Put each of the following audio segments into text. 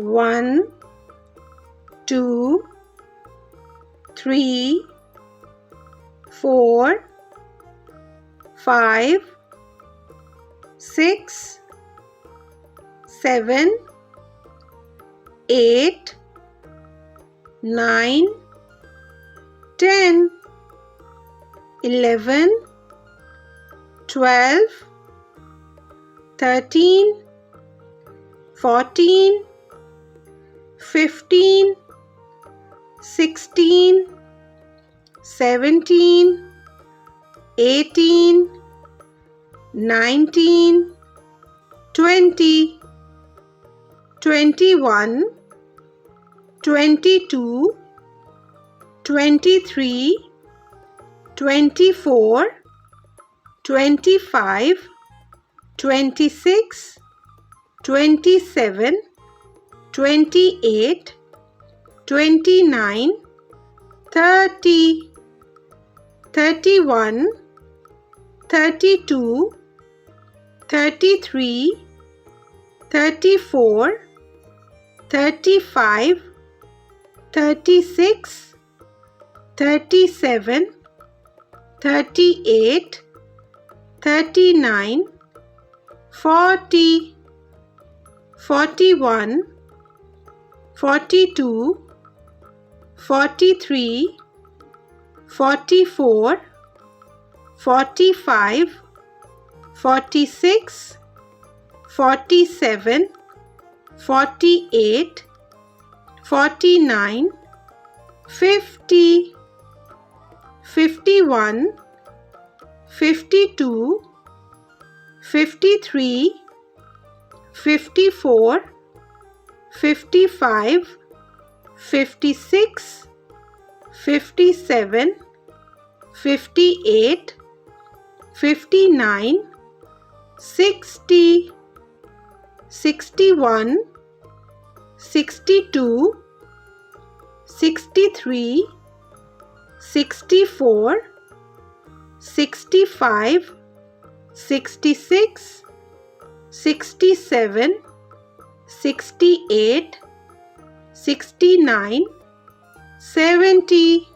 1, 2, 3, 4, 5, 6, 7, 8, 9, 10, 11, 12, 13, 14, 15, 16, 17, 18, 19, 20, 21, 22, 23, 24, 25, 26, 27, 28, 29, 30, 31, 32, 33, 34, 35, 36, 37, 38, 39, 40, 41, 42, 43, 44, 45, 46, 47, 48, 49, 50, 51, 52, 53, 54, 55, 56, 57, 58, 59, 60, 61, 62, 63, 64, 65, 66, 67, 68, 69, 70,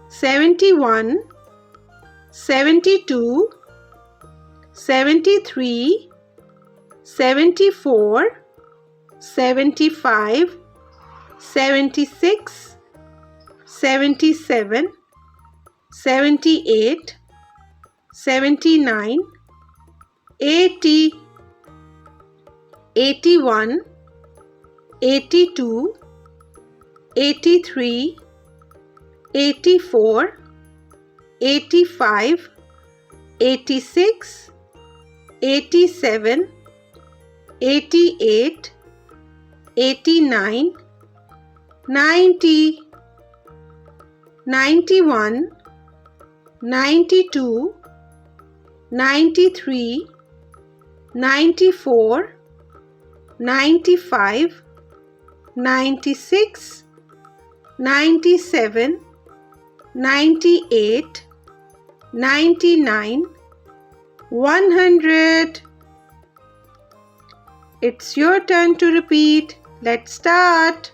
71, 72, 73, 74, 75, 76, 77, 78, 79, 80, 81, 82, 83, 84, 85, 86, 87, 88, 89, 90, 91, 92, 93, 94, 95, 96, 97, 98, 99, 100. It's your turn to repeat. Let's start.